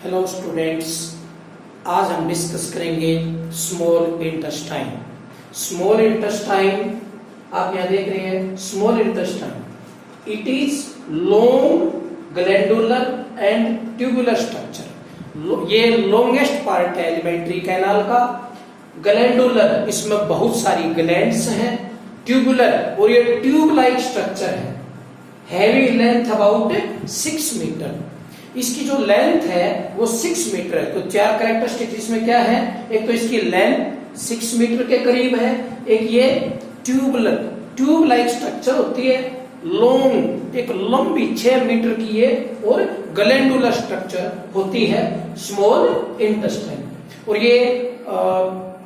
Hello students, आज हम discuss करेंगे स्मॉल इंटेस्टाइन। स्मॉल इंटेस्टाइन आप यहाँ देख रहे हैं, small intestine it is long glandular and tubular structure. ये लॉन्गेस्ट पार्ट है एलिमेंट्री कैनाल का। ग्लैंडुलर, इसमें बहुत सारी ग्लैंड्स हैं। ट्यूबुलर, और ये ट्यूब लाइक स्ट्रक्चर है। Heavy length about 6 metre. इसकी जो लेंथ है वो 6 मीटर है। तो चार कैरेक्टरिस्टिक इसमें क्या है? एक तो इसकी लेंथ 6 मीटर के करीब है, एक ये ट्यूबुलर, ट्यूब लाइक स्ट्रक्चर होती है, लॉन्ग, एक लंबी 6 मीटर की ये, और ग्लैंडुलर स्ट्रक्चर होती है स्मॉल इंटेस्टाइन। और ये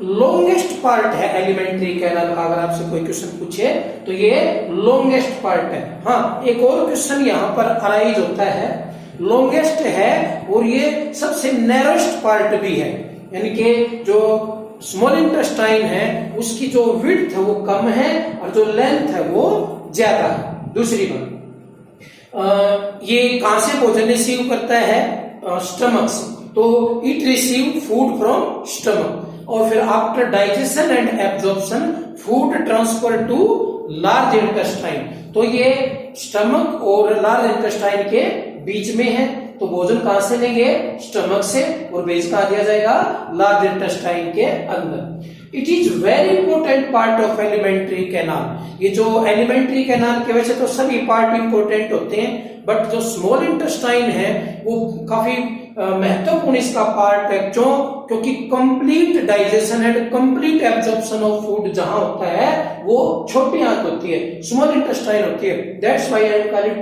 लॉन्गेस्ट पार्ट है एलिमेंट्री कैनाल का। अगर आपसे कोई क्वेश्चन पूछे तो ये लॉन्गेस्ट पार्ट है। हाँ, एक और क्वेश्चन यहाँ पर अराइज होता है, लॉन्गेस्ट है और ये सबसे नैरोस्ट पार्ट भी है, यानी कि जो स्मॉल इंटेस्टाइन है उसकी जो विड्थ है वो कम है और जो लेंथ है वो ज्यादा है। दूसरी बात, ये कहां से भोजन रिसीव करता है? स्टमक से। तो it receive food from stomach, और फिर after digestion and absorption food transfer to large intestine. तो ये स्टमक और लार्ज इंटेस्टाइन के बीच में है। तो भोजन कहां से लेंगे? स्टमक से, और बेच कहां दिया जाएगा? लार्ज इंटेस्टाइन के अंदर। It is very important part of alimentary canal. ये जो एलिमेंट्री कैनाल के वैसे तो सभी पार्ट इंपॉर्टेंट होते हैं, बट जो स्मॉल इंटेस्टाइन है वो काफी महत्वपूर्ण इसका पार्ट है। क्यों? क्योंकि complete digestion and complete absorption of food जहां होता है वो छोटी आंत होती है, स्मॉल इंटेस्टाइन होती है। That's why I call it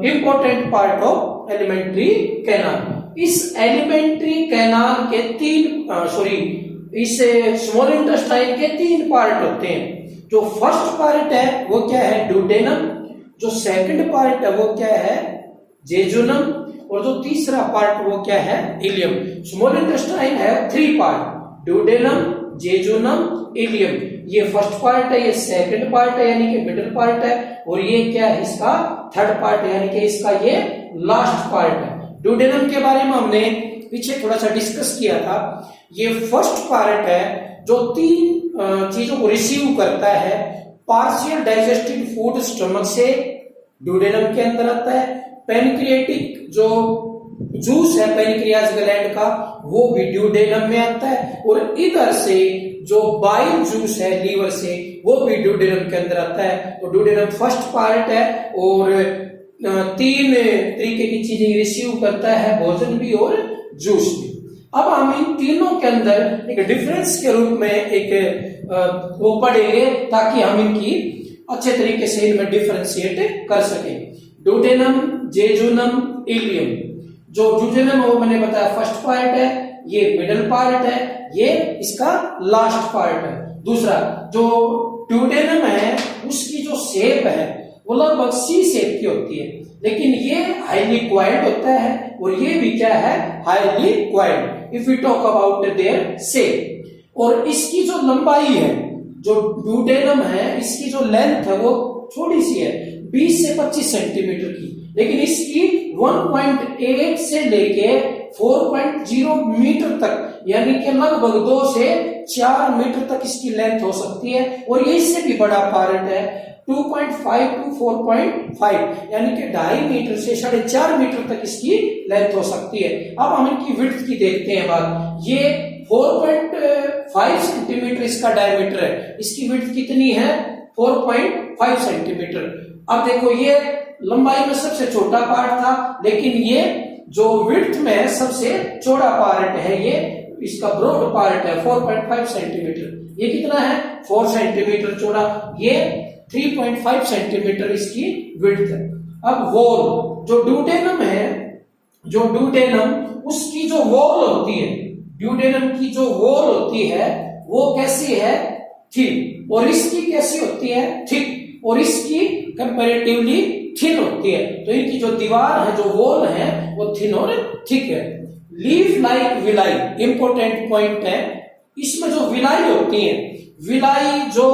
important part of alimentary canal. इस एलिमेंट्री कैनाल के इस स्मॉल इंटेस्टाइन के 3 पार्ट होते हैं। जो फर्स्ट पार्ट है वो क्या है? ड्यूडेनम। जो सेकंड पार्ट है वो क्या है? जेजुनम। और जो तीसरा पार्ट वो क्या है? इलियम। स्मॉल इंटेस्टाइन है 3 पार्ट, ड्यूडेनम, जेजुनम, इलियम। ये फर्स्ट पार्ट है, ये सेकंड पार्ट है यानी कि मिडिल पार्ट है, और ये क्या है? इसका थर्ड पार्ट है, यानी कि इसका ये लास्ट पार्ट है। ड्यूडेनम के बारे में हमने पीछे थोड़ा सा डिस्कस किया था। ये फर्स्ट पार्ट है जो 3 चीजों को रिसीव करता है। पार्शियल डाइजेस्टेड फूड स्टमक से ड्यूडेनम के अंदर आता है। पेनक्रिएटिक जो जूस है पेनक्रियाज ग्लैंड का वो भी ड्यूडेनम में आता है, और इधर से जो बाइल जूस है लीवर से वो भी ड्यूडेनम के अंदर आता है। तो ड्यूडेनम फर्स्ट पार्ट है और 3 तरीके की चीजें रिसीव करता है, भोजन भी और जूस भी। अब हम इन तीनों के अंदर एक डिफरेंस के रूप में एक वो पढ़ेंगे ताकि हम इनकी अच्छे तरीके से इनमें डिफरेंशिएट कर सकें। Duodenum, jejunum, ileum. जो ड्यूडेनम वो मैंने बताया फर्स्ट पार्ट है, ये मिडिल पार्ट है, ये इसका लास्ट पार्ट है। दूसरा जो ड्यूडेनम है उसकी जो शेप है वो लगभग सी शेप की होती है, लेकिन ये हाईली क्वाइल्ड होता है, और ये भी क्या है? Highly coiled if you talk about their shape. और इसकी जो लंबाई है, जो ड्यूडेनम है, इसकी जो लेंथ है वो थोड़ी सी है, 20 से 25 सेंटीमीटर की, लेकिन इसकी 1.8 से लेके 4.0 मीटर तक, यानी कि लगभग 2 से 4 मीटर तक इसकी लेंथ हो सकती है। और ये इससे भी बड़ा पार्ट है, 2.5 to 4.5, यानी कि 2.5 मीटर से 4.5 मीटर तक इसकी लेंथ हो सकती है। अब हम इनकी विड्थ की देखते हैं बात। ये 4.5 सेंटीमीटर इसका डायमीटर है, इसकी विड्थ कितनी है? 4.5 सेंटीमीटर। अब देखो, ये लंबाई में सबसे छोटा पार्ट था, लेकिन ये जो विड्थ में सबसे चौड़ा पार्ट है, ये इसका ब्रॉड पार्ट है 4.5 सेंटीमीटर। ये कितना है? 4 सेंटीमीटर चौड़ा। ये 3.5 सेंटीमीटर इसकी विड्थ है। अब वॉल, जो ड्यूडेनम है, जो ड्यूडेनम उसकी जो वॉल होती है, ड्यूडेनम की जो वॉल होती है वो कैसी है? थिन। और इसकी कैसी होती है? थिक। और इसकी कंपैरेटिवली थिन होती है। तो इनकी जो दीवार है, जो वॉल है, वो थिन और थिक है। Leaf like villi, important point है। इसमें जो विलाई होती है, विलाई जो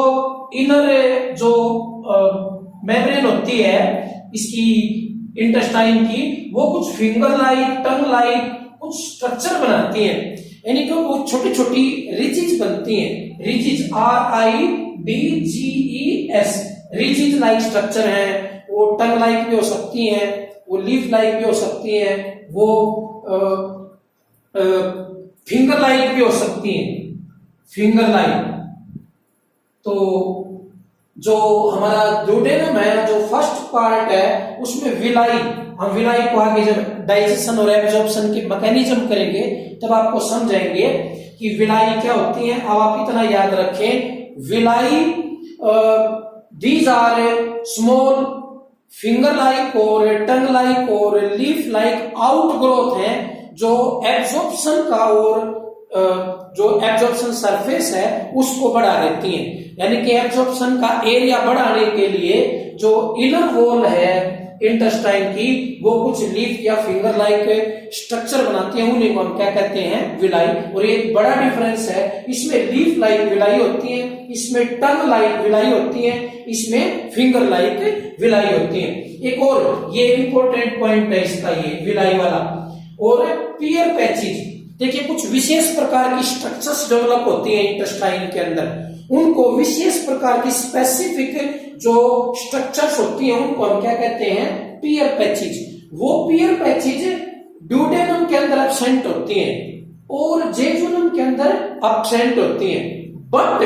इनर जो मेम्ब्रेन होती है इसकी इंटेस्टाइन की, वो कुछ फिंगर लाइक, टंग लाइक, कुछ स्ट्रक्चर बनाती हैं, यानी कि वो छोटी छोटी रिजिज बनती हैं। Rijiju RIDGES, Rijiju like structure है, वो टंग लाइक भी हो सकती हैं, वो लीफ लाइक भी हो सकती हैं, वो फिंगर लाइक भी हो सकती हैं, फिंगर लाइक। तो जो हमारा ड्यूडेनम है, जो फर्स्ट पार्ट है, उसमें विलाई, हम विलाई को आगे जब डाइजेशन और एब्जॉर्प्शन के मैकेनिज्म करेंगे तब आपको समझाएंगे कि विलाई क्या होती है। अब आप इतना याद रखें, villi these are small finger like और टंग लाइक और लीफ लाइक आउटग्रोथ है, जो एब्जॉर्प्शन का और जो एब्जॉर्प्शन सरफेस है उसको बढ़ा देती हैं। यानी कि एब्जॉर्प्शन का एरिया बढ़ाने के लिए जो इनर वॉल है इंटेस्टाइन की, वो कुछ लीफ या फिंगर लाइक स्ट्रक्चर बनाती है, उन्हीं को हम क्या कहते हैं, विलाई। और एक बड़ा डिफरेंस है, इसमें लीफ लाइक विलाई होती है, इसमें टंग लाइक विलाई होती है, इसमें फिंगर लाइक विलाई होती है। एक और ये इंपॉर्टेंट पॉइंट है इसका, ये विलाई वाला। और पियर पैचेज, देखिए कुछ विशेष प्रकार की स्ट्रक्चर्स डेवलप होती हैं इंटेस्टाइन के अंदर, उनको विशेष प्रकार की स्पेसिफिक जो स्ट्रक्चर्स होती हैं उनको हम क्या कहते हैं, पियर पैचेज। वो पियर पैचेज ड्यूडेनम के अंदर एब्सेंट होती हैं और जेजुनम के अंदर एब्सेंट होती हैं, बट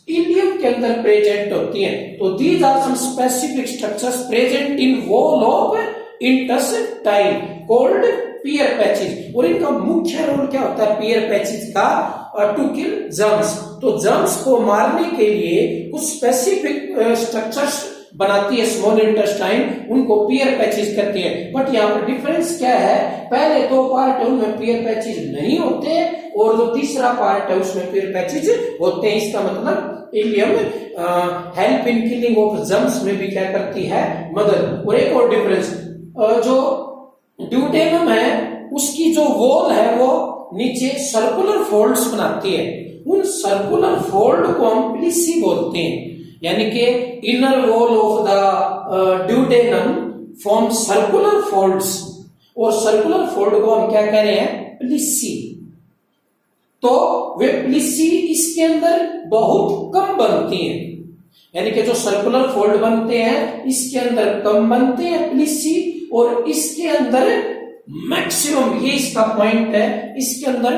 इलियम के अंदर प्रेजेंट होती हैं। तो these are some specific structures present in wall of intestine called Peyer's patches. और इनका मुख्य रोल क्या होता है पियर पैचेज का, टू किल जर्म्स। तो जर्म्स को मारने के लिए कुछ स्पेसिफिक स्ट्रक्चर्स बनाती है स्मॉल इंटेस्टाइन, उनको पियर पैचेज कहते हैं। बट यहाँ पर डिफरेंस क्या है, पहले दो पार्ट है उनमें पियर पैचेज नहीं होते और जो तीसरा पार्ट है उसमें पियर पैचेज होते हैं। इसका मतलब ileum help in killing of germs में भी क्या करती है, मदद। और एक और डिफरेंस, जो ड्यूडेनम है उसकी जो वॉल है वो नीचे सर्कुलर फोल्ड्स बनाती है, उन सर्कुलर फोल्ड को हम प्लिसी बोलते हैं। यानी कि inner wall of the duodenum form circular folds, और सर्कुलर फोल्ड को हम क्या कह रहे हैं, प्लिसी। तो वे प्लिसी इसके अंदर बहुत कम बनती हैं, यानी कि जो सर्कुलर फोल्ड बनते हैं इसके अंदर कम बनते हैं प्लिसी, और इसके अंदर मैक्सिमम, ये इसका पॉइंट है, इसके अंदर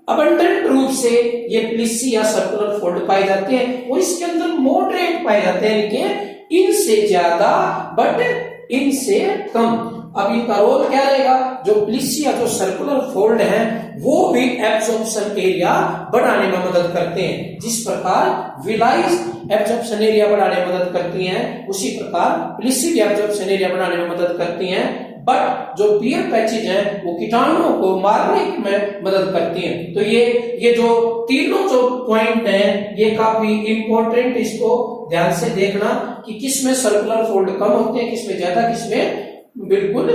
अबंडेंट रूप से ये प्लिसी या सर्कुलर फोल्ड पाए जाते हैं, और इसके अंदर मॉडरेट पाए जाते हैं, यानी इनसे ज्यादा बट इनसे कम। अब इनका रोल क्या रहेगा, जो प्लिसी या जो सर्कुलर फोल्ड है वो भी एब्जॉर्प्शन एरिया बढ़ाने में मदद करते हैं। जिस प्रकार विलाइज एब्जॉर्प्शन एरिया बढ़ाने में मदद करती हैं, उसी प्रकार प्लिसी भी एब्जॉर्प्शन एरिया बढ़ाने में मदद करती हैं। बट जो पियर पैचेज है वो कीटाणुओं को मारने में मदद करती हैं। तो ये जो तीनों जो पॉइंट हैं ये काफी इंपॉर्टेंट, इसको ध्यान से देखना कि किसमें सर्कुलर फोल्ड कम होते हैं, किसमें ज्यादा, किसमें बिल्कुल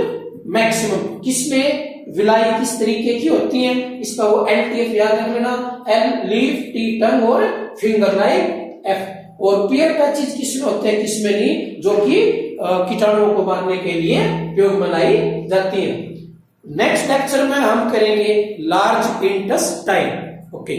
मैक्सिमम, किसमें विलाई किस तरीके की होती है, इसका वो LTF याद रख लेना, L लीफ, T टंग और फिंगर लाइक, F। और पियर पैचेज किसमें होते हैं, किसमें नहीं, जो कि कीटाणुओं को मारने के लिए उपयोग में लाई जाती है। नेक्स्ट लेक्चर में हम करेंगे लार्ज इंटेस्टाइन। ओके।